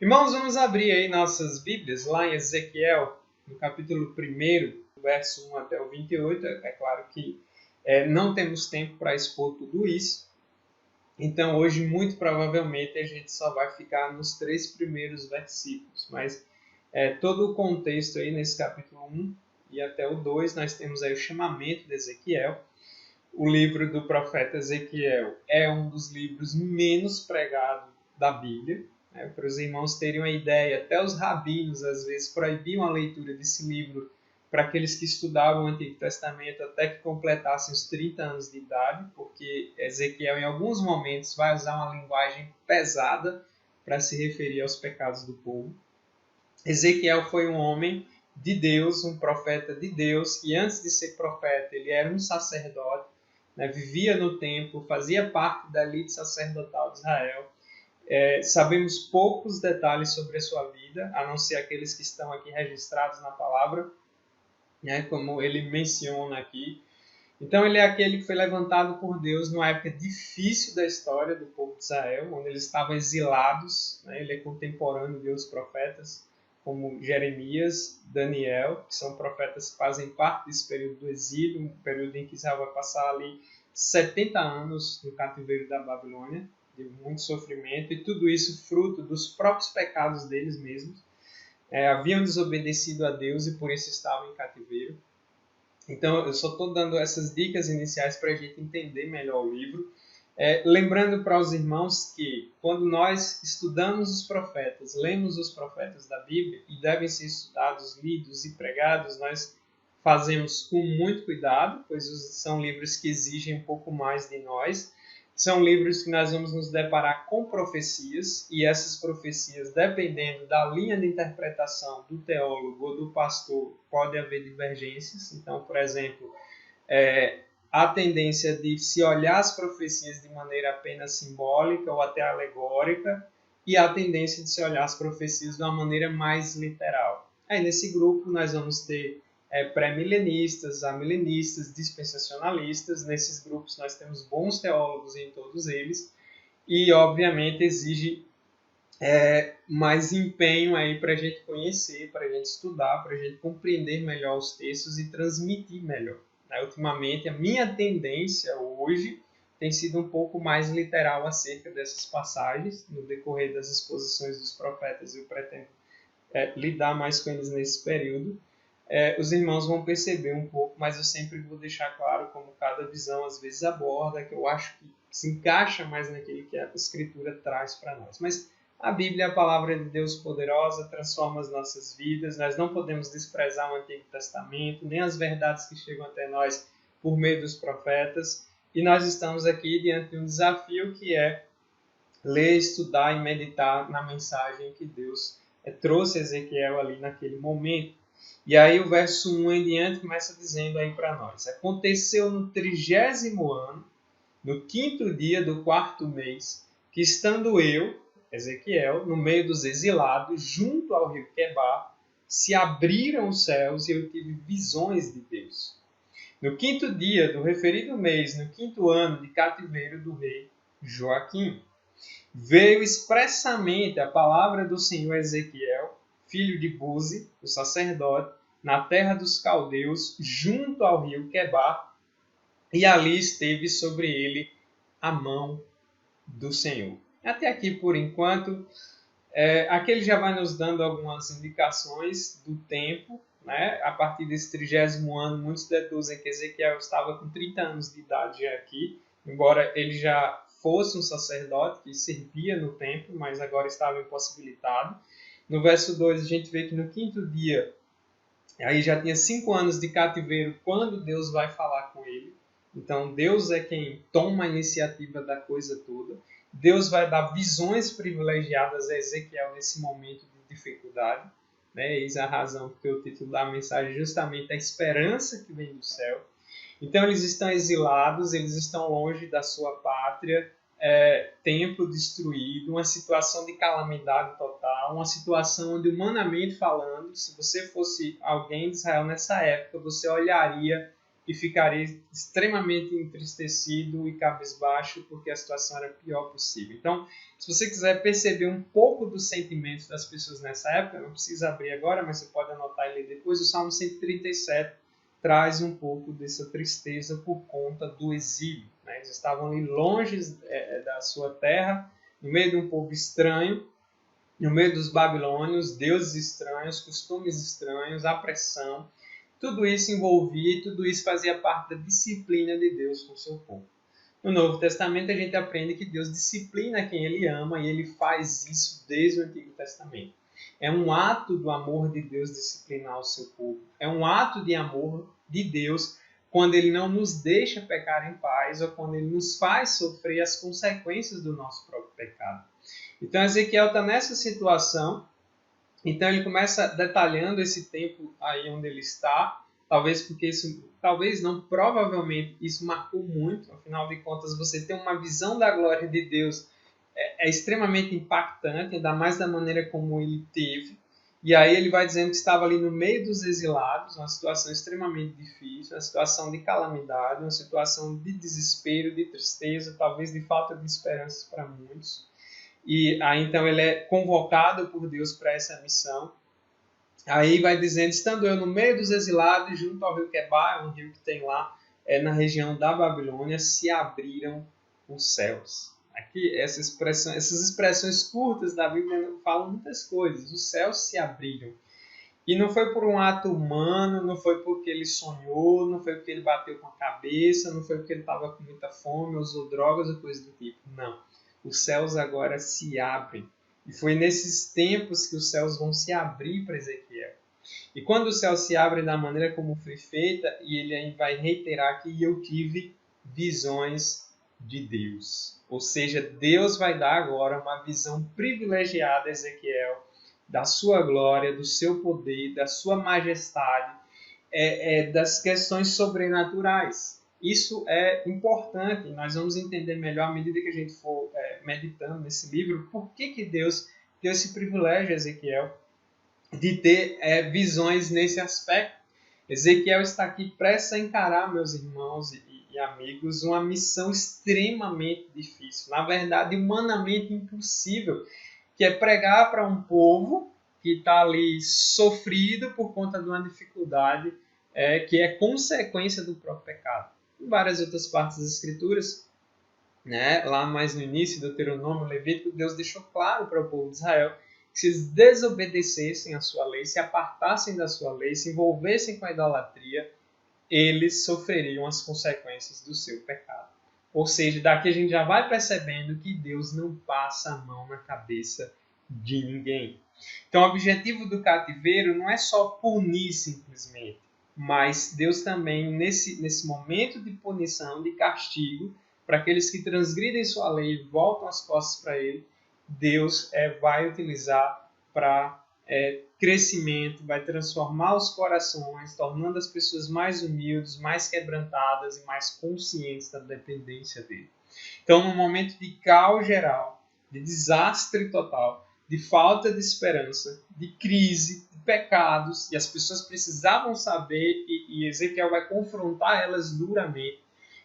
Irmãos, vamos abrir aí nossas Bíblias, lá em Ezequiel, no capítulo 1, verso 1 até o 28. É claro que não temos tempo para expor tudo isso. Então, hoje, muito provavelmente, a gente só vai ficar nos 3 primeiros versículos. Mas todo o contexto aí nesse capítulo 1 e até o 2, nós temos aí o chamamento de Ezequiel. O livro do profeta Ezequiel é um dos livros menos pregados da Bíblia. Para os irmãos terem uma ideia, até os rabinos às vezes proibiam a leitura desse livro para aqueles que estudavam o Antigo Testamento até que completassem os 30 anos de idade, porque Ezequiel em alguns momentos vai usar uma linguagem pesada para se referir aos pecados do povo. Ezequiel foi um homem de Deus, um profeta de Deus, e antes de ser profeta ele era um sacerdote, vivia no templo, fazia parte da elite sacerdotal de Israel. Sabemos poucos detalhes sobre a sua vida, a não ser aqueles que estão aqui registrados na palavra, como ele menciona aqui. Então ele é aquele que foi levantado por Deus numa época difícil da história do povo de Israel, onde eles estavam exilados. Ele é contemporâneo de outros profetas, como Jeremias, Daniel, que são profetas que fazem parte desse período do exílio, um período em que Israel vai passar ali 70 anos no cativeiro da Babilônia, de muito sofrimento, e tudo isso fruto dos próprios pecados deles mesmos. Haviam desobedecido a Deus e por isso estavam em cativeiro. Então, eu só estou dando essas dicas iniciais para a gente entender melhor o livro. Lembrando para os irmãos que, quando nós estudamos os profetas, lemos os profetas da Bíblia, e devem ser estudados, lidos e pregados, nós fazemos com muito cuidado, pois são livros que exigem um pouco mais de nós. São livros que nós vamos nos deparar com profecias, e essas profecias, dependendo da linha de interpretação do teólogo ou do pastor, pode haver divergências. Então, por exemplo, a tendência de se olhar as profecias de maneira apenas simbólica ou até alegórica, e a tendência de se olhar as profecias de uma maneira mais literal. Aí, nesse grupo, nós vamos ter pré-milenistas, amilenistas, dispensacionalistas. Nesses grupos nós temos bons teólogos em todos eles, e obviamente exige mais empenho aí para a gente conhecer, para a gente estudar, para a gente compreender melhor os textos e transmitir melhor. Ultimamente a minha tendência hoje tem sido um pouco mais literal acerca dessas passagens. No decorrer das exposições dos profetas eu pretendo lidar mais com eles nesse período. Os irmãos vão perceber um pouco, mas eu sempre vou deixar claro como cada visão às vezes aborda, que eu acho que se encaixa mais naquilo que a Escritura traz para nós. Mas a Bíblia é a palavra de Deus poderosa, transforma as nossas vidas. Nós não podemos desprezar o Antigo Testamento, nem as verdades que chegam até nós por meio dos profetas. E nós estamos aqui diante de um desafio que é ler, estudar e meditar na mensagem que Deus trouxe a Ezequiel ali naquele momento. E aí o verso 1 em diante começa dizendo aí para nós: aconteceu no 30º ano, no 5º dia do 4º mês, que estando eu, Ezequiel, no meio dos exilados, junto ao rio Quebar, se abriram os céus e eu tive visões de Deus. No 5º dia do referido mês, no 5º ano de cativeiro do rei Joaquim, veio expressamente a palavra do Senhor a Ezequiel, filho de Buzi, o sacerdote, na terra dos caldeus, junto ao rio Quebar, e ali esteve sobre ele a mão do Senhor. Até aqui, por enquanto, aqui ele já vai nos dando algumas indicações do tempo. A partir desse 30º ano, muitos deduzem que Ezequiel estava com 30 anos de idade já aqui, embora ele já fosse um sacerdote que servia no templo, mas agora estava impossibilitado. No verso 2, a gente vê que no 5º dia, aí já tinha 5 anos de cativeiro quando Deus vai falar com ele. Então, Deus é quem toma a iniciativa da coisa toda. Deus vai dar visões privilegiadas a Ezequiel nesse momento de dificuldade. Eis a razão porque o título da mensagem é justamente a esperança que vem do céu. Então, eles estão exilados, eles estão longe da sua pátria, templo destruído, uma situação de calamidade total, uma situação onde, humanamente falando, se você fosse alguém de Israel nessa época, você olharia e ficaria extremamente entristecido e cabisbaixo, porque a situação era a pior possível. Então, se você quiser perceber um pouco dos sentimentos das pessoas nessa época, não precisa abrir agora, mas você pode anotar e ler depois, o Salmo 137 traz um pouco dessa tristeza por conta do exílio. Né? Eles estavam ali longe da sua terra, no meio de um povo estranho, no meio dos babilônios, deuses estranhos, costumes estranhos, opressão. Tudo isso envolvia e tudo isso fazia parte da disciplina de Deus com o seu povo. No Novo Testamento a gente aprende que Deus disciplina quem Ele ama e Ele faz isso desde o Antigo Testamento. É um ato do amor de Deus disciplinar o seu povo. É um ato de amor de Deus quando Ele não nos deixa pecar em paz ou quando Ele nos faz sofrer as consequências do nosso próprio pecado. Então Ezequiel está nessa situação. Então ele começa detalhando esse tempo aí onde ele está, talvez porque isso, talvez não, provavelmente isso marcou muito, afinal de contas você tem uma visão da glória de Deus é extremamente impactante, ainda mais da maneira como ele teve. E aí ele vai dizendo que estava ali no meio dos exilados, uma situação extremamente difícil, uma situação de calamidade, uma situação de desespero, de tristeza, talvez de falta de esperanças para muitos. E aí então ele é convocado por Deus para essa missão. Aí vai dizendo, estando eu no meio dos exilados, junto ao rio Quebar, um rio que tem lá na região da Babilônia, se abriram os céus. Aqui essas expressões curtas da Bíblia falam muitas coisas. Os céus se abriram. E não foi por um ato humano, não foi porque ele sonhou, não foi porque ele bateu com a cabeça, não foi porque ele estava com muita fome, usou drogas ou coisa do tipo. Não. Os céus agora se abrem. E foi nesses tempos que os céus vão se abrir para Ezequiel. E quando o céu se abre da maneira como foi feita, e ele aí vai reiterar que eu tive visões de Deus. Ou seja, Deus vai dar agora uma visão privilegiada a Ezequiel da sua glória, do seu poder, da sua majestade, das questões sobrenaturais. Isso é importante, nós vamos entender melhor à medida que a gente for meditando nesse livro, por que Deus deu esse privilégio a Ezequiel de ter visões nesse aspecto. Ezequiel está aqui prestes a encarar, meus irmãos e amigos, uma missão extremamente difícil, na verdade humanamente impossível, que é pregar para um povo que está ali sofrido por conta de uma dificuldade que é consequência do próprio pecado. Em várias outras partes das Escrituras, né, lá mais no início do Deuteronômio, Levítico, Deus deixou claro para o povo de Israel que se eles desobedecessem à sua lei, se apartassem da sua lei, se envolvessem com a idolatria, eles sofreriam as consequências do seu pecado. Ou seja, daqui a gente já vai percebendo que Deus não passa a mão na cabeça de ninguém. Então, o objetivo do cativeiro não é só punir simplesmente, mas Deus também, nesse momento de punição, de castigo, para aqueles que transgridem sua lei e voltam as costas para Ele, Deus vai utilizar para crescimento, vai transformar os corações, tornando as pessoas mais humildes, mais quebrantadas e mais conscientes da dependência dele. Então, num momento de caos geral, de desastre total, de falta de esperança, de crise, de pecados, e as pessoas precisavam saber, e Ezequiel vai confrontar elas duramente.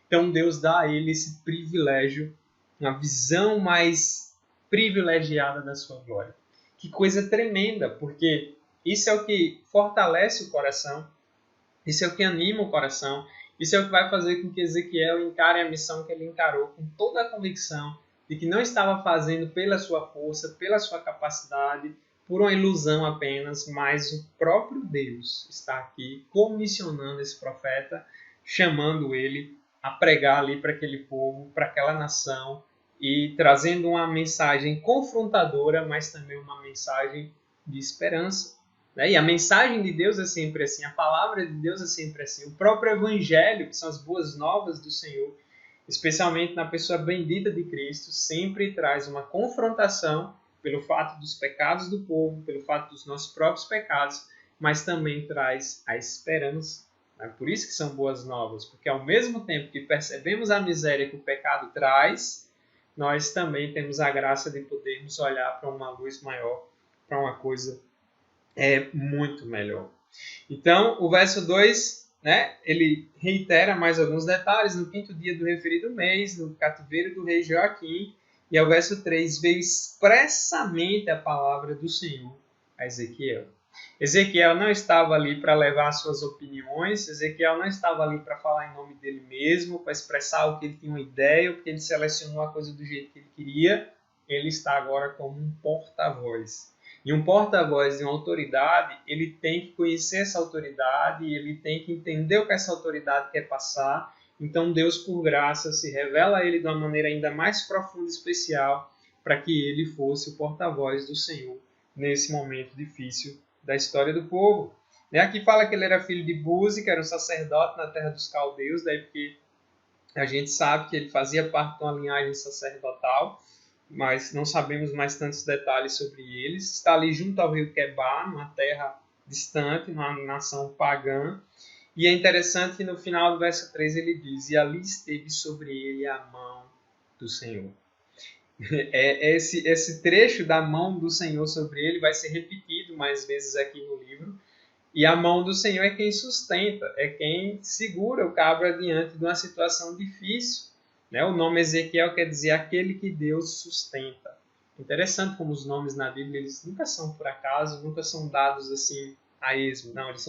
Então Deus dá a ele esse privilégio, uma visão mais privilegiada da sua glória. Que coisa tremenda, porque isso é o que fortalece o coração, isso é o que anima o coração, isso é o que vai fazer com que Ezequiel encare a missão que ele encarou com toda a convicção de que não estava fazendo pela sua força, pela sua capacidade, por uma ilusão apenas, mas o próprio Deus está aqui comissionando esse profeta, chamando ele a pregar ali para aquele povo, para aquela nação, e trazendo uma mensagem confrontadora, mas também uma mensagem de esperança. Né? E a mensagem de Deus é sempre assim, a palavra de Deus é sempre assim. O próprio Evangelho, que são as boas novas do Senhor, especialmente na pessoa bendita de Cristo, sempre traz uma confrontação pelo fato dos pecados do povo, pelo fato dos nossos próprios pecados, mas também traz a esperança. É por isso que são boas novas, porque ao mesmo tempo que percebemos a miséria que o pecado traz, nós também temos a graça de podermos olhar para uma luz maior, para uma coisa muito melhor. Então, o verso 2, né, ele reitera mais alguns detalhes. No 5º dia do referido mês, no cativeiro do rei Joaquim. E ao verso 3, veio expressamente a palavra do Senhor a Ezequiel. Ezequiel não estava ali para levar suas opiniões, Ezequiel não estava ali para falar em nome dele mesmo, para expressar o que ele tinha uma ideia, porque ele selecionou a coisa do jeito que ele queria. Ele está agora como um porta-voz. E um porta-voz de uma autoridade, ele tem que conhecer essa autoridade, ele tem que entender o que essa autoridade quer passar. Então Deus, por graça, se revela a ele de uma maneira ainda mais profunda e especial para que ele fosse o porta-voz do Senhor nesse momento difícil da história do povo. Aqui fala que ele era filho de Buzi, que era um sacerdote na terra dos caldeus, daí porque a gente sabe que ele fazia parte de uma linhagem sacerdotal, mas não sabemos mais tantos detalhes sobre eles. Está ali junto ao rio Quebar, numa terra distante, numa nação pagã. E é interessante que no final do verso 3 ele diz: e ali esteve sobre ele a mão do Senhor. Esse trecho da mão do Senhor sobre ele vai ser repetido mais vezes aqui no livro. E a mão do Senhor é quem sustenta, é quem segura o cabra diante de uma situação difícil. O nome Ezequiel quer dizer aquele que Deus sustenta. Interessante como os nomes na Bíblia eles nunca são por acaso, nunca são dados assim a esmo. Não, eles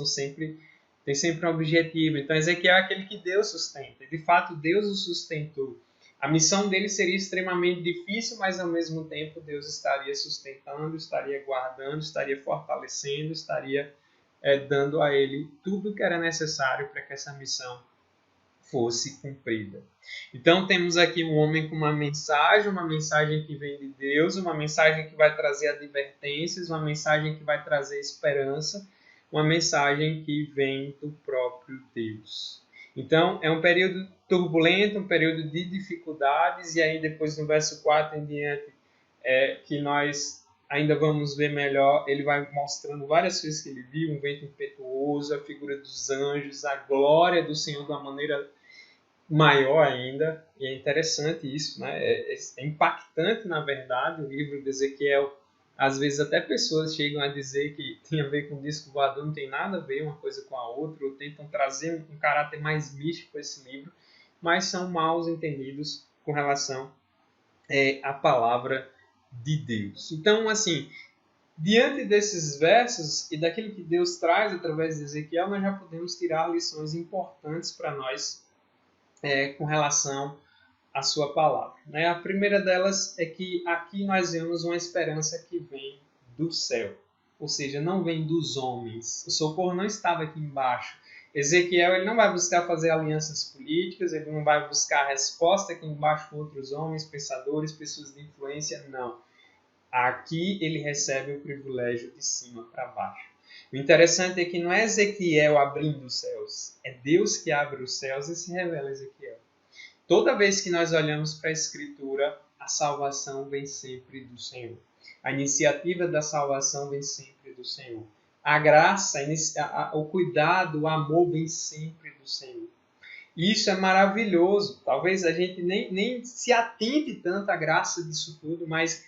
têm sempre um objetivo. Então Ezequiel é aquele que Deus sustenta. E de fato Deus o sustentou. A missão dele seria extremamente difícil, mas ao mesmo tempo Deus estaria sustentando, estaria guardando, estaria fortalecendo, estaria dando a ele tudo o que era necessário para que essa missão fosse cumprida. Então temos aqui um homem com uma mensagem que vem de Deus, uma mensagem que vai trazer advertências, uma mensagem que vai trazer esperança, uma mensagem que vem do próprio Deus. Então é um período turbulento, um período de dificuldades, e aí depois no verso 4 em diante, que nós ainda vamos ver melhor, ele vai mostrando várias coisas que ele viu, um vento impetuoso, a figura dos anjos, a glória do Senhor de uma maneira maior ainda, e é interessante isso, né? É impactante, na verdade, o livro de Ezequiel. Às vezes até pessoas chegam a dizer que tem a ver com disco voador, não tem nada a ver uma coisa com a outra, ou tentam trazer um caráter mais místico a esse livro, mas são mal entendidos com relação à palavra de Deus. Então, assim, diante desses versos e daquilo que Deus traz através de Ezequiel, nós já podemos tirar lições importantes para nós com relação à sua palavra. A primeira delas é que aqui nós vemos uma esperança que vem do céu, ou seja, não vem dos homens. O socorro não estava aqui embaixo. Ezequiel ele não vai buscar fazer alianças políticas, ele não vai buscar resposta aqui embaixo com outros homens, pensadores, pessoas de influência, não. Aqui ele recebe o privilégio de cima para baixo. O interessante é que não é Ezequiel abrindo os céus, é Deus que abre os céus e se revela a Ezequiel. Toda vez que nós olhamos para a Escritura, a salvação vem sempre do Senhor. A iniciativa da salvação vem sempre do Senhor. A graça, o cuidado, o amor vem sempre do Senhor. E isso é maravilhoso. Talvez a gente nem se atente tanto à graça disso tudo, mas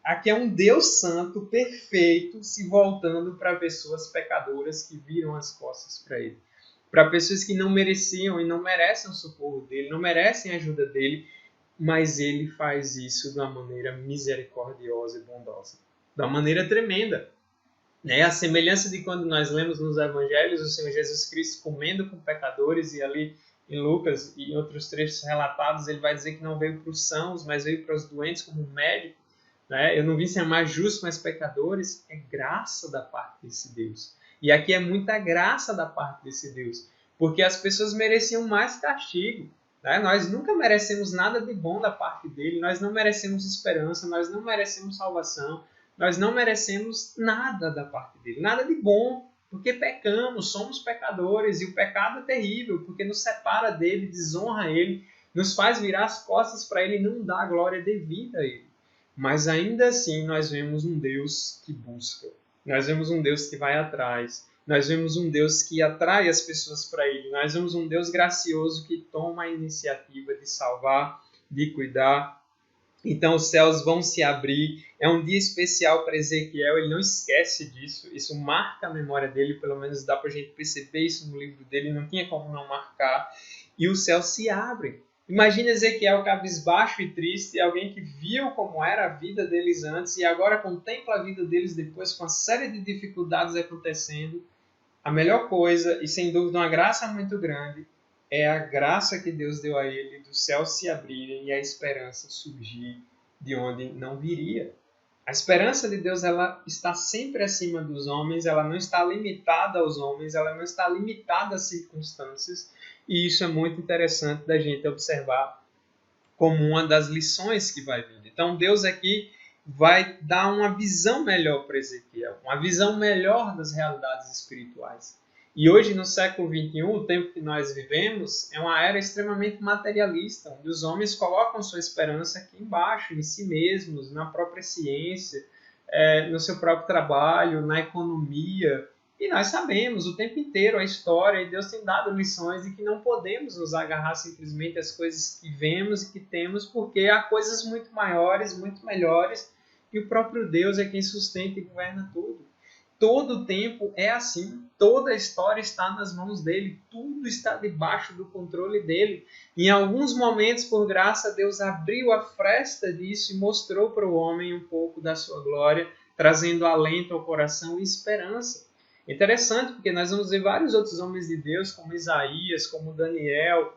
aqui é um Deus santo, perfeito, se voltando para pessoas pecadoras que viram as costas para Ele. Para pessoas que não mereciam e não merecem o socorro dEle, não merecem a ajuda dEle, mas Ele faz isso de uma maneira misericordiosa e bondosa. De uma maneira tremenda. A semelhança de quando nós lemos nos Evangelhos o Senhor Jesus Cristo comendo com pecadores, e ali em Lucas e em outros trechos relatados, ele vai dizer que não veio para os sãos, mas veio para os doentes como médico. Eu não vim chamar justos, mas pecadores. É graça da parte desse Deus. E aqui é muita graça da parte desse Deus, porque as pessoas mereciam mais castigo. Nós nunca merecemos nada de bom da parte dele, nós não merecemos esperança, nós não merecemos salvação, nós não merecemos nada da parte dele, nada de bom, porque pecamos, somos pecadores, e o pecado é terrível, porque nos separa dele, desonra ele, nos faz virar as costas para ele e não dá a glória devida a ele. Mas ainda assim nós vemos um Deus que busca, nós vemos um Deus que vai atrás, nós vemos um Deus que atrai as pessoas para ele, nós vemos um Deus gracioso que toma a iniciativa de salvar, de cuidar. Então os céus vão se abrir. É um dia especial para Ezequiel, ele não esquece disso. Isso marca a memória dele, pelo menos dá para a gente perceber isso no livro dele, não tinha como não marcar. E os céus se abrem. Imagina Ezequiel cabisbaixo e triste, alguém que viu como era a vida deles antes e agora contempla a vida deles depois com uma série de dificuldades acontecendo. A melhor coisa, e sem dúvida uma graça muito grande, é a graça que Deus deu a ele, dos céus se abrirem e a esperança surgir de onde não viria. A esperança de Deus, ela está sempre acima dos homens, ela não está limitada aos homens, ela não está limitada às circunstâncias, e isso é muito interessante da gente observar como uma das lições que vai vir. Então Deus aqui vai dar uma visão melhor para Ezequiel, uma visão melhor das realidades espirituais. E hoje, no século XXI, o tempo que nós vivemos é uma era extremamente materialista, onde os homens colocam sua esperança aqui embaixo, em si mesmos, na própria ciência, no seu próprio trabalho, na economia. E nós sabemos o tempo inteiro a história, e Deus tem dado lições de que não podemos nos agarrar simplesmente às coisas que vemos e que temos, porque há coisas muito maiores, muito melhores, e o próprio Deus é quem sustenta e governa tudo. Todo o tempo é assim, toda a história está nas mãos dele, tudo está debaixo do controle dele. Em alguns momentos, por graça, Deus abriu a fresta disso e mostrou para o homem um pouco da sua glória, trazendo alento ao coração e esperança. Interessante, porque nós vamos ver vários outros homens de Deus, como Isaías, como Daniel,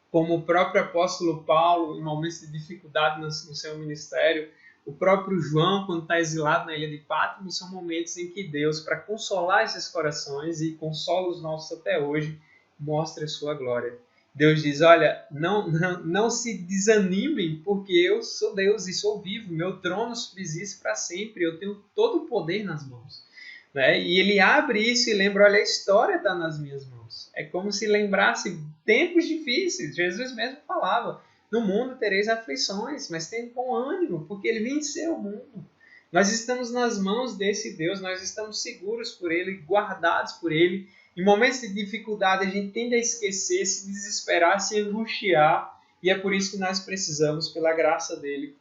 como o próprio apóstolo Paulo, em momentos de dificuldade no seu ministério, o próprio João, quando está exilado na ilha de Patmos, são momentos em que Deus, para consolar esses corações, e consola os nossos até hoje, mostra a sua glória. Deus diz, olha, não se desanimem, porque eu sou Deus e sou vivo, meu trono subsiste para sempre, eu tenho todo o poder nas mãos. Né? E ele abre isso e lembra, olha, a história está nas minhas mãos. É como se lembrasse tempos difíceis. Jesus mesmo falava, no mundo tereis aflições, mas tenham bom ânimo, porque ele venceu o mundo. Nós estamos nas mãos desse Deus, nós estamos seguros por ele, guardados por ele. Em momentos de dificuldade, a gente tende a esquecer, se desesperar, se angustiar, e é por isso que nós precisamos, pela graça dele,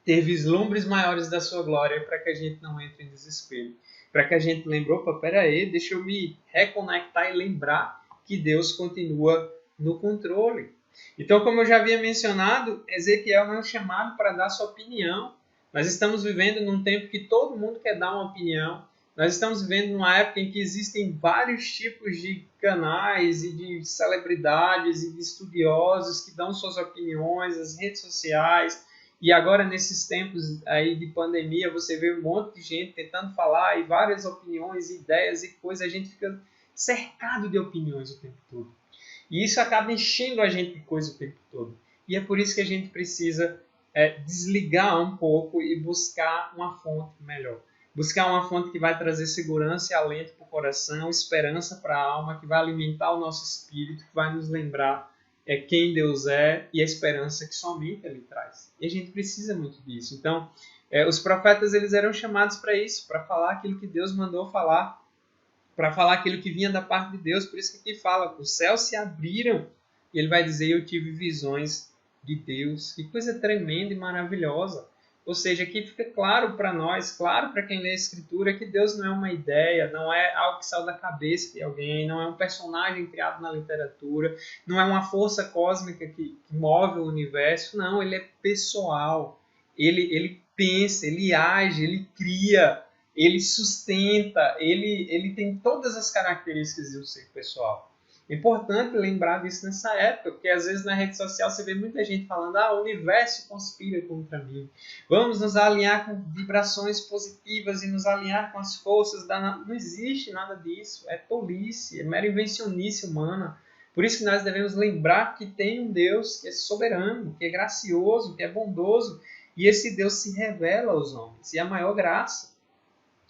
ter vislumbres maiores da sua glória, para que a gente não entre em desespero. Para que a gente lembre, opa, peraí, deixa eu me reconectar e lembrar que Deus continua no controle. Então, como eu já havia mencionado, Ezequiel não é chamado para dar sua opinião. Nós estamos vivendo num tempo que todo mundo quer dar uma opinião. Nós estamos vivendo numa época em que existem vários tipos de canais e de celebridades e de estudiosos que dão suas opiniões, as redes sociais. E agora, nesses tempos aí de pandemia, você vê um monte de gente tentando falar e várias opiniões, ideias e coisas. A gente fica cercado de opiniões o tempo todo. E isso acaba enchendo a gente de coisa o tempo todo. E é por isso que a gente precisa desligar um pouco e buscar uma fonte melhor. Buscar uma fonte que vai trazer segurança e alento para o coração, esperança para a alma, que vai alimentar o nosso espírito, que vai nos lembrar quem Deus é e a esperança que somente Ele traz. E a gente precisa muito disso. Então, os profetas eles eram chamados para isso, para falar aquilo que Deus mandou falar, para falar aquilo que vinha da parte de Deus. Por isso que aqui fala, os céus se abriram, e ele vai dizer, eu tive visões de Deus. Que coisa tremenda e maravilhosa. Ou seja, aqui fica claro para nós, claro para quem lê a Escritura, que Deus não é uma ideia, não é algo que saiu da cabeça de alguém, não é um personagem criado na literatura, não é uma força cósmica que move o universo. Não, ele é pessoal. Ele pensa, ele age, ele cria, ele sustenta, ele tem todas as características de um ser pessoal. É importante lembrar disso nessa época, porque às vezes na rede social você vê muita gente falando, o universo conspira contra mim. Vamos nos alinhar com vibrações positivas e nos alinhar com as forças da... Não existe nada disso, é tolice, é mera invencionice humana. Por isso que nós devemos lembrar que tem um Deus que é soberano, que é gracioso, que é bondoso, e esse Deus se revela aos homens, e a maior graça,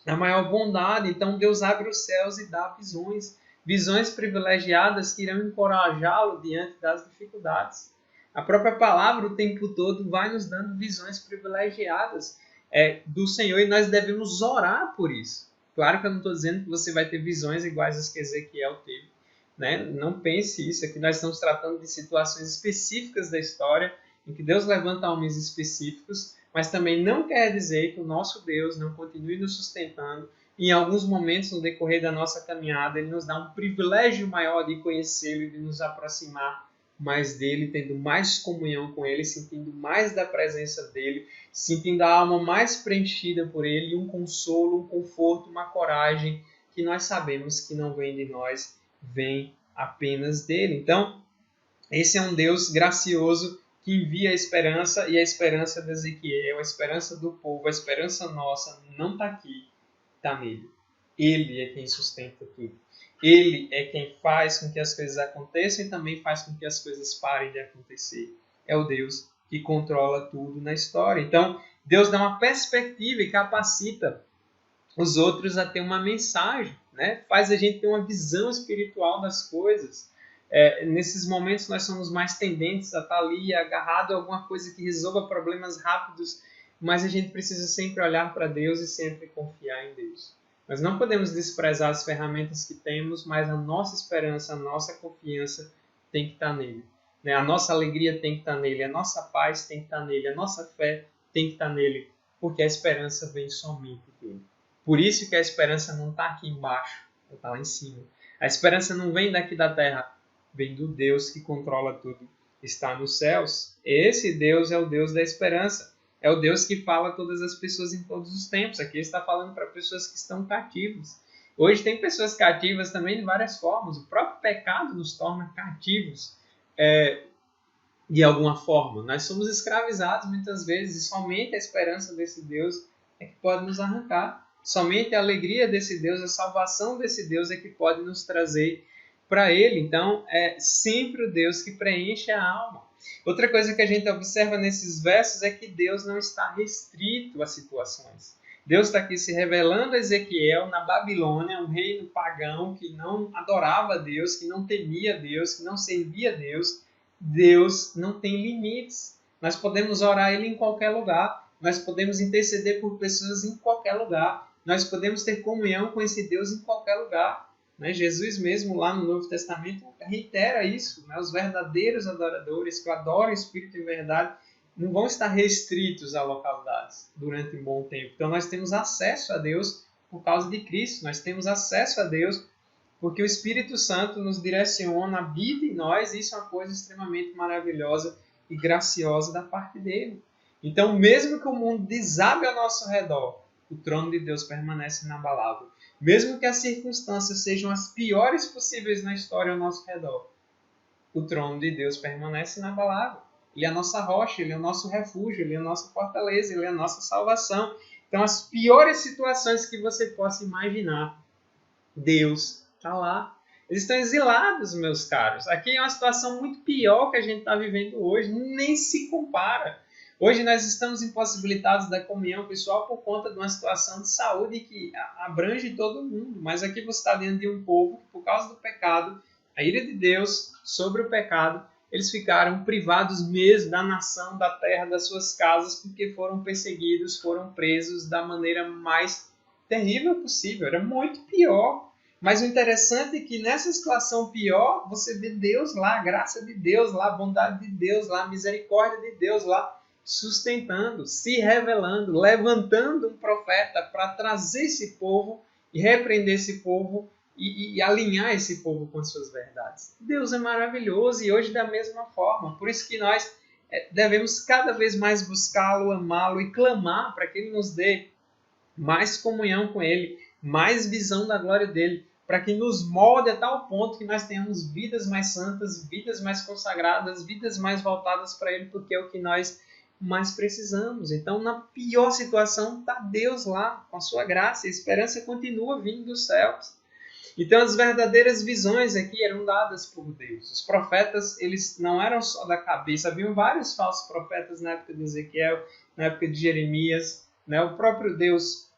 a maior bondade. Então Deus abre os céus e dá visões. Visões privilegiadas que irão encorajá-lo diante das dificuldades. A própria palavra o tempo todo vai nos dando visões privilegiadas do Senhor e nós devemos orar por isso. Claro que eu não estou dizendo que você vai ter visões iguais às que Ezequiel teve. Né? Não pense isso, aqui nós estamos tratando de situações específicas da história em que Deus levanta homens específicos, mas também não quer dizer que o nosso Deus não continue nos sustentando. Em alguns momentos, no decorrer da nossa caminhada, Ele nos dá um privilégio maior de conhecê-lo e de nos aproximar mais dele, tendo mais comunhão com Ele, sentindo mais da presença dEle, sentindo a alma mais preenchida por Ele, e um consolo, um conforto, uma coragem que nós sabemos que não vem de nós, vem apenas dEle. Então, esse é um Deus gracioso que envia a esperança, e a esperança de Ezequiel, a esperança do povo, a esperança nossa não está aqui, está nele. Ele é quem sustenta tudo. Ele é quem faz com que as coisas aconteçam e também faz com que as coisas parem de acontecer. É o Deus que controla tudo na história. Então, Deus dá uma perspectiva e capacita os outros a ter uma mensagem, né? Faz a gente ter uma visão espiritual das coisas. Nesses momentos nós somos mais tendentes a estar ali agarrado a alguma coisa que resolva problemas rápidos, mas a gente precisa sempre olhar para Deus e sempre confiar em Deus. Nós não podemos desprezar as ferramentas que temos, mas a nossa esperança, a nossa confiança tem que estar nele. A nossa alegria tem que estar nele, a nossa paz tem que estar nele, a nossa fé tem que estar nele, porque a esperança vem somente dele. Por isso que a esperança não está aqui embaixo, está lá em cima. A esperança não vem daqui da terra, vem do Deus que controla tudo, está nos céus. Esse Deus é o Deus da esperança. É o Deus que fala a todas as pessoas em todos os tempos. Aqui ele está falando para pessoas que estão cativas. Hoje tem pessoas cativas também de várias formas. O próprio pecado nos torna cativos de alguma forma. Nós somos escravizados muitas vezes e somente a esperança desse Deus é que pode nos arrancar. Somente a alegria desse Deus, a salvação desse Deus é que pode nos trazer para Ele. Então, é sempre o Deus que preenche a alma. Outra coisa que a gente observa nesses versos é que Deus não está restrito a situações. Deus está aqui se revelando a Ezequiel na Babilônia, um reino pagão que não adorava Deus, que não temia Deus, que não servia a Deus. Deus não tem limites. Nós podemos orar a Ele em qualquer lugar. Nós podemos interceder por pessoas em qualquer lugar. Nós podemos ter comunhão com esse Deus em qualquer lugar. Jesus mesmo lá no Novo Testamento reitera isso. Os verdadeiros adoradores que adoram o Espírito em verdade não vão estar restritos a localidades durante um bom tempo. Então nós temos acesso a Deus por causa de Cristo. Nós temos acesso a Deus porque o Espírito Santo nos direciona, habita em nós, e isso é uma coisa extremamente maravilhosa e graciosa da parte dele. Então, mesmo que o mundo desabe ao nosso redor, o trono de Deus permanece inabalável. Mesmo que as circunstâncias sejam as piores possíveis na história ao nosso redor, o trono de Deus permanece inabalável. Ele é a nossa rocha, Ele é o nosso refúgio, Ele é a nossa fortaleza, Ele é a nossa salvação. Então, as piores situações que você possa imaginar, Deus está lá. Eles estão exilados, meus caros. Aqui é uma situação muito pior que a gente está vivendo hoje, nem se compara. Hoje nós estamos impossibilitados da comunhão pessoal por conta de uma situação de saúde que abrange todo mundo. Mas aqui você está dentro de um povo que, por causa do pecado, a ira de Deus sobre o pecado, eles ficaram privados mesmo da nação, da terra, das suas casas, porque foram perseguidos, foram presos da maneira mais terrível possível. Era muito pior. Mas o interessante é que nessa situação pior, você vê Deus lá, a graça de Deus lá, a bondade de Deus lá, a misericórdia de Deus lá, sustentando, se revelando, levantando um profeta para trazer esse povo e repreender esse povo e alinhar esse povo com as suas verdades. Deus é maravilhoso e hoje da mesma forma. Por isso que nós devemos cada vez mais buscá-lo, amá-lo e clamar para que Ele nos dê mais comunhão com Ele, mais visão da glória dEle, para que nos molde a tal ponto que nós tenhamos vidas mais santas, vidas mais consagradas, vidas mais voltadas para Ele, porque é o que nós mais precisamos. Então, na pior situação, está Deus lá, com a sua graça, e a esperança continua vindo dos céus. Então, as verdadeiras visões aqui eram dadas por Deus. Os profetas, eles não eram só da cabeça. Haviam vários falsos profetas na época de Ezequiel, na época de Jeremias. O próprio Deus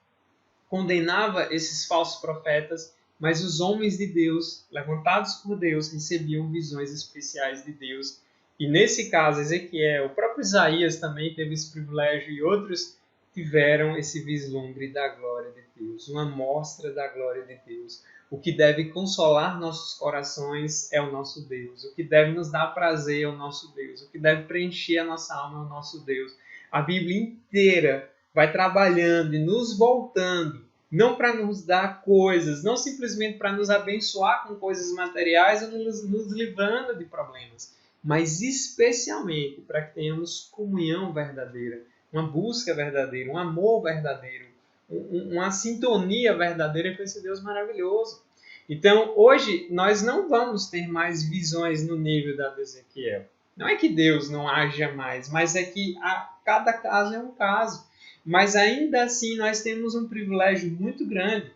condenava esses falsos profetas, mas os homens de Deus, levantados por Deus, recebiam visões especiais de Deus. E nesse caso, Ezequiel, o próprio Isaías também teve esse privilégio, e outros tiveram esse vislumbre da glória de Deus, uma mostra da glória de Deus. O que deve consolar nossos corações é o nosso Deus. O que deve nos dar prazer é o nosso Deus. O que deve preencher a nossa alma é o nosso Deus. A Bíblia inteira vai trabalhando e nos voltando, não para nos dar coisas, não simplesmente para nos abençoar com coisas materiais ou nos livrando de problemas, mas especialmente para que tenhamos comunhão verdadeira, uma busca verdadeira, um amor verdadeiro, uma sintonia verdadeira com esse Deus maravilhoso. Então, hoje, nós não vamos ter mais visões no nível da de Ezequiel. Não é que Deus não haja mais, mas é que cada caso é um caso. Mas ainda assim, nós temos um privilégio muito grande,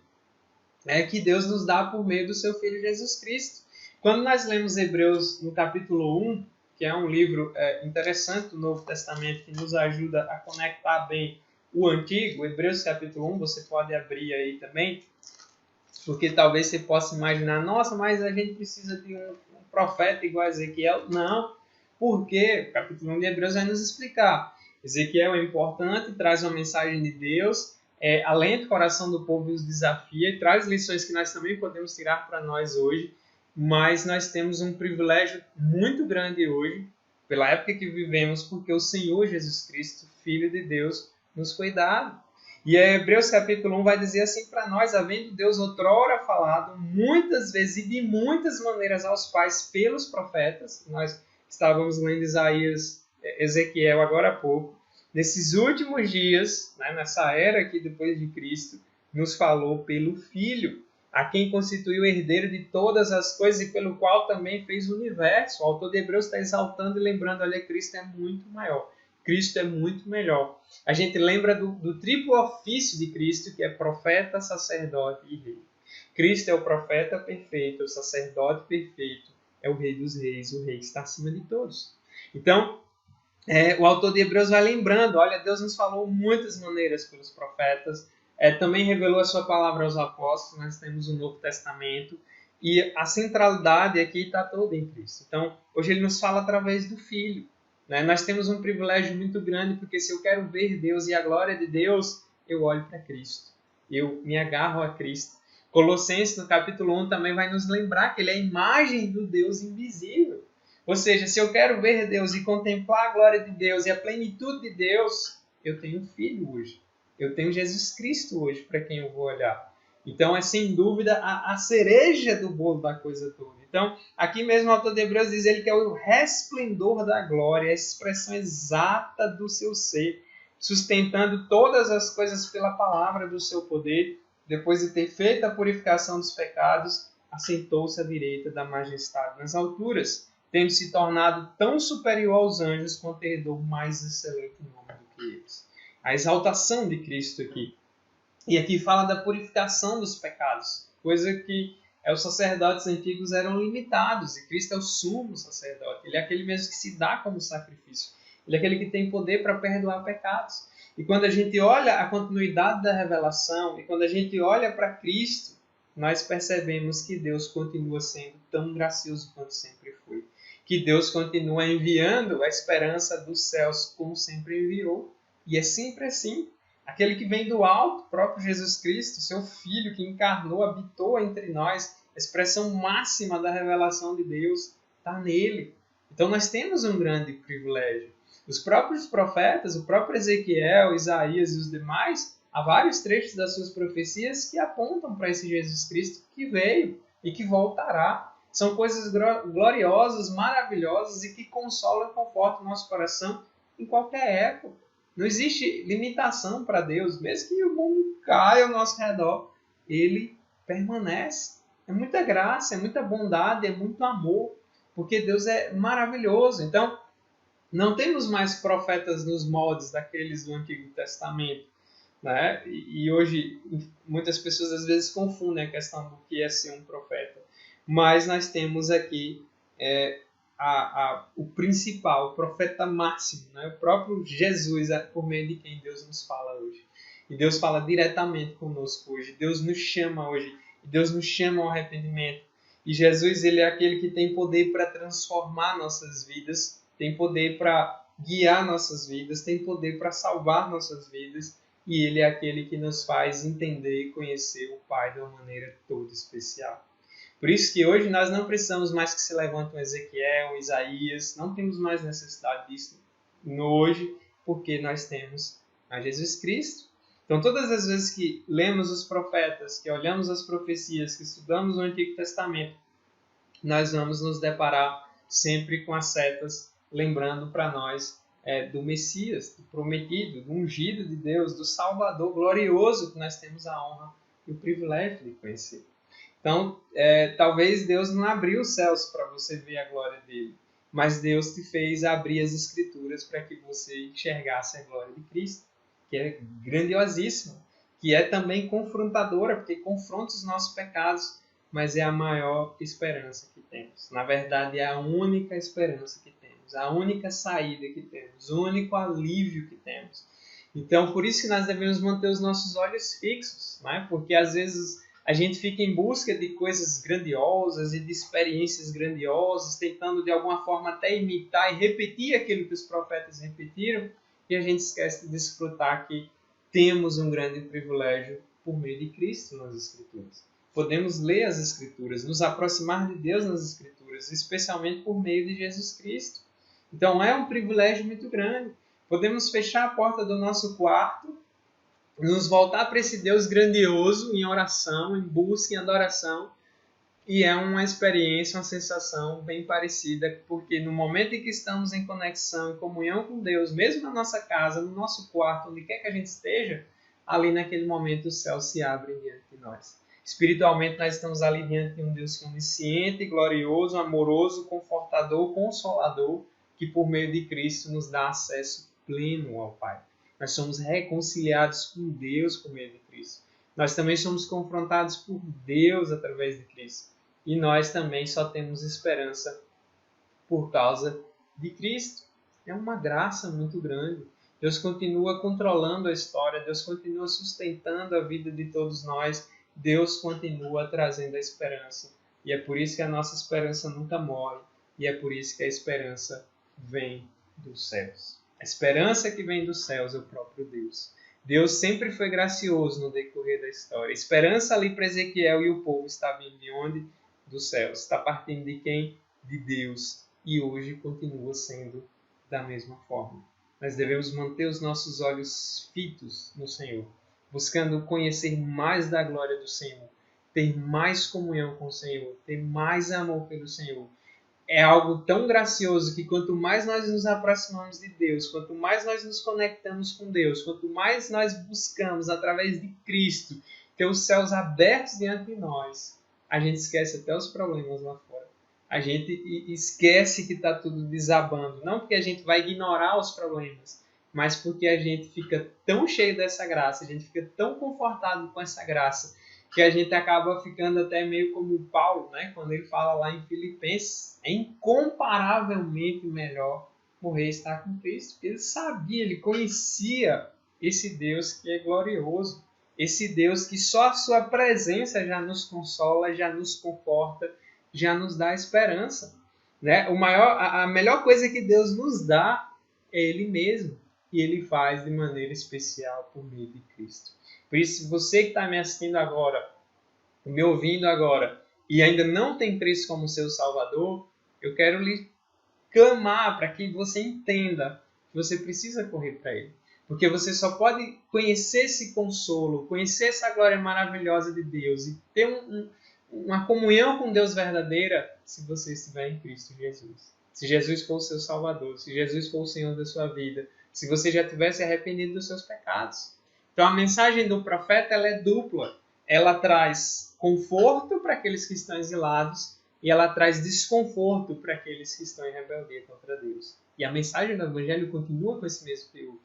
que Deus nos dá por meio do seu Filho Jesus Cristo. Quando nós lemos Hebreus no capítulo 1, que é um livro interessante do Novo Testamento, que nos ajuda a conectar bem o Antigo, Hebreus capítulo 1, você pode abrir aí também, porque talvez você possa imaginar, nossa, mas a gente precisa de um profeta igual a Ezequiel. Não, porque o capítulo 1 de Hebreus vai nos explicar. Ezequiel é importante, traz uma mensagem de Deus, alenta o coração do povo e os desafia, e traz lições que nós também podemos tirar para nós hoje, mas nós temos um privilégio muito grande hoje, pela época que vivemos, porque o Senhor Jesus Cristo, Filho de Deus, nos foi dado. E Hebreus capítulo 1 vai dizer assim para nós, havendo Deus outrora falado muitas vezes e de muitas maneiras aos pais pelos profetas, nós estávamos lendo Ezequiel agora há pouco, nesses últimos dias, nessa era aqui depois de Cristo, nos falou pelo Filho, a quem constituiu herdeiro de todas as coisas e pelo qual também fez o universo. O autor de Hebreus está exaltando e lembrando, olha, Cristo é muito maior. Cristo é muito melhor. A gente lembra do triplo ofício de Cristo, que é profeta, sacerdote e rei. Cristo é o profeta perfeito, o sacerdote perfeito, é o rei dos reis, o rei que está acima de todos. Então, o autor de Hebreus vai lembrando, olha, Deus nos falou muitas maneiras pelos profetas, também revelou a sua palavra aos apóstolos, nós temos o Novo Testamento, e a centralidade aqui está toda em Cristo. Então, hoje ele nos fala através do Filho. Nós temos um privilégio muito grande, porque se eu quero ver Deus e a glória de Deus, eu olho para Cristo. Eu me agarro a Cristo. Colossenses, no capítulo 1, também vai nos lembrar que ele é a imagem do Deus invisível. Ou seja, se eu quero ver Deus e contemplar a glória de Deus e a plenitude de Deus, eu tenho um Filho hoje. Eu tenho Jesus Cristo hoje para quem eu vou olhar. Então, é sem dúvida a cereja do bolo da coisa toda. Então, aqui mesmo o autor de Hebreus diz ele que é o resplendor da glória, a expressão exata do seu ser, sustentando todas as coisas pela palavra do seu poder. Depois de ter feito a purificação dos pecados, assentou-se à direita da majestade nas alturas, tendo se tornado tão superior aos anjos quanto herdou mais excelente nome do que eles. A exaltação de Cristo aqui. E aqui fala da purificação dos pecados, coisa que os sacerdotes antigos eram limitados, e Cristo é o sumo sacerdote. Ele é aquele mesmo que se dá como sacrifício. Ele é aquele que tem poder para perdoar pecados. E quando a gente olha a continuidade da revelação, e quando a gente olha para Cristo, nós percebemos que Deus continua sendo tão gracioso quanto sempre foi. Que Deus continua enviando a esperança dos céus como sempre enviou. E é sempre assim. Aquele que vem do alto, o próprio Jesus Cristo, seu Filho que encarnou, habitou entre nós, a expressão máxima da revelação de Deus está nele. Então nós temos um grande privilégio. Os próprios profetas, o próprio Ezequiel, Isaías e os demais, há vários trechos das suas profecias que apontam para esse Jesus Cristo que veio e que voltará. São coisas gloriosas, maravilhosas e que consolam e confortam o nosso coração em qualquer época. Não existe limitação para Deus, mesmo que o mundo caia ao nosso redor, ele permanece. É muita graça, é muita bondade, é muito amor, porque Deus é maravilhoso. Então, não temos mais profetas nos moldes daqueles do Antigo Testamento, né? E hoje muitas pessoas às vezes confundem a questão do que é ser um profeta. Mas nós temos aqui o principal, o profeta máximo, né? O próprio Jesus, por meio de quem Deus nos fala hoje. E Deus fala diretamente conosco hoje. Deus nos chama hoje. E Deus nos chama ao arrependimento. E Jesus, ele é aquele que tem poder para transformar nossas vidas, tem poder para guiar nossas vidas, tem poder para salvar nossas vidas. e Ele é aquele que nos faz entender e conhecer o Pai de uma maneira toda especial. Por isso que hoje nós não precisamos mais que se levante um Ezequiel, um Isaías, não temos mais necessidade disso hoje, porque nós temos a Jesus Cristo. Então, todas as vezes que lemos os profetas, que olhamos as profecias, que estudamos o Antigo Testamento, nós vamos nos deparar sempre com as setas, lembrando para nós do Messias, do prometido, do ungido de Deus, do Salvador glorioso que nós temos a honra e o privilégio de conhecer. Então, talvez Deus não abriu os céus para você ver a glória dele, mas Deus te fez abrir as Escrituras para que você enxergasse a glória de Cristo, que é grandiosíssima, que é também confrontadora, porque confronta os nossos pecados, mas é a maior esperança que temos. Na verdade, é a única esperança que temos, a única saída que temos, o único alívio que temos. Então, por isso que nós devemos manter os nossos olhos fixos, né? Porque às vezes a gente fica em busca de coisas grandiosas e de experiências grandiosas, tentando de alguma forma até imitar e repetir aquilo que os profetas repetiram, e a gente esquece de desfrutar que temos um grande privilégio por meio de Cristo nas Escrituras. Podemos ler as Escrituras, nos aproximar de Deus nas Escrituras, especialmente por meio de Jesus Cristo. Então é um privilégio muito grande. Podemos fechar a porta do nosso quarto, nos voltar para esse Deus grandioso em oração, em busca, em adoração, e é uma experiência, uma sensação bem parecida, porque no momento em que estamos em conexão, em comunhão com Deus, mesmo na nossa casa, no nosso quarto, onde quer que a gente esteja, ali naquele momento o céu se abre diante de nós. Espiritualmente nós estamos ali diante de um Deus onisciente, glorioso, amoroso, confortador, consolador, que por meio de Cristo nos dá acesso pleno ao Pai. Nós somos reconciliados com Deus por meio de Cristo. Nós também somos confrontados por Deus através de Cristo. E nós também só temos esperança por causa de Cristo. É uma graça muito grande. Deus continua controlando a história, Deus continua sustentando a vida de todos nós, Deus continua trazendo a esperança. E é por isso que a nossa esperança nunca morre, e é por isso que a esperança vem dos céus. A esperança que vem dos céus é o próprio Deus. Deus sempre foi gracioso no decorrer da história. A esperança ali para Ezequiel e o povo está vindo de onde? Dos céus. Está partindo de quem? De Deus. E hoje continua sendo da mesma forma. Nós devemos manter os nossos olhos fitos no Senhor, buscando conhecer mais da glória do Senhor, ter mais comunhão com o Senhor, ter mais amor pelo Senhor. É algo tão gracioso que quanto mais nós nos aproximamos de Deus, quanto mais nós nos conectamos com Deus, quanto mais nós buscamos através de Cristo ter os céus abertos diante de nós, a gente esquece até os problemas lá fora. A gente esquece que está tudo desabando. Não porque a gente vai ignorar os problemas, mas porque a gente fica tão cheio dessa graça, a gente fica tão confortado com essa graça, que a gente acaba ficando até meio como o Paulo, né? Quando ele fala lá em Filipenses, é incomparavelmente melhor morrer e estar com Cristo. Ele sabia, ele conhecia esse Deus que é glorioso, esse Deus que só a sua presença já nos consola, já nos conforta, já nos dá esperança. Né? A melhor coisa que Deus nos dá é Ele mesmo, e Ele faz de maneira especial por meio de Cristo. Por isso, você que está me assistindo agora, me ouvindo agora, e ainda não tem Cristo como seu Salvador, eu quero lhe clamar para que você entenda que você precisa correr para Ele. Porque você só pode conhecer esse consolo, conhecer essa glória maravilhosa de Deus e ter uma comunhão com Deus verdadeira se você estiver em Cristo Jesus. Se Jesus for o seu Salvador, se Jesus for o Senhor da sua vida, se você já tivesse arrependido dos seus pecados. Então a mensagem do profeta ela é dupla. Ela traz conforto para aqueles que estão exilados e ela traz desconforto para aqueles que estão em rebeldia contra Deus. E a mensagem do Evangelho continua com esse mesmo teor.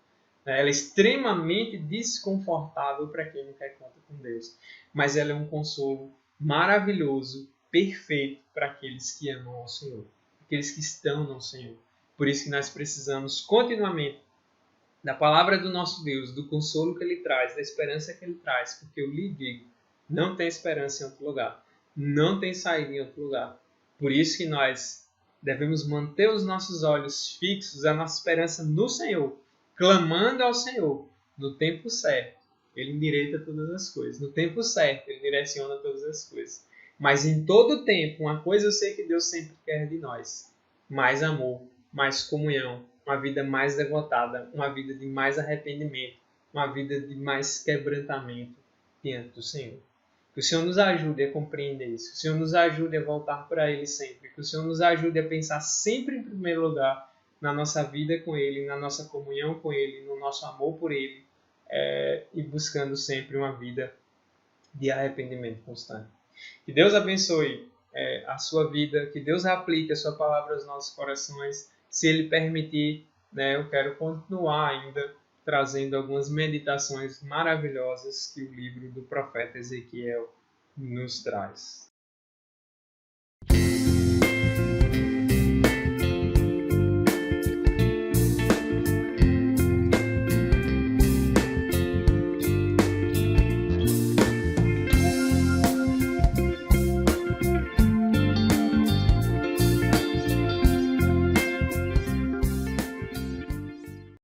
Ela é extremamente desconfortável para quem não quer conta com Deus. Mas ela é um consolo maravilhoso, perfeito para aqueles que amam ao Senhor, aqueles que estão no Senhor. Por isso que nós precisamos continuamente da palavra do nosso Deus, do consolo que Ele traz, da esperança que Ele traz, porque eu lhe digo, não tem esperança em outro lugar, não tem saída em outro lugar. Por isso que nós devemos manter os nossos olhos fixos, a nossa esperança no Senhor, clamando ao Senhor, no tempo certo, Ele endireita todas as coisas. No tempo certo, Ele direciona todas as coisas. Mas em todo tempo, uma coisa eu sei que Deus sempre quer de nós: mais amor, mais comunhão, uma vida mais devotada, uma vida de mais arrependimento, uma vida de mais quebrantamento diante do Senhor. Que o Senhor nos ajude a compreender isso. Que o Senhor nos ajude a voltar para Ele sempre. Que o Senhor nos ajude a pensar sempre em primeiro lugar na nossa vida com Ele, na nossa comunhão com Ele, no nosso amor por Ele, e buscando sempre uma vida de arrependimento constante. Que Deus abençoe a sua vida, que Deus aplique a sua palavra aos nossos corações. Se Ele permitir, né, eu quero continuar ainda trazendo algumas meditações maravilhosas que o livro do profeta Ezequiel nos traz.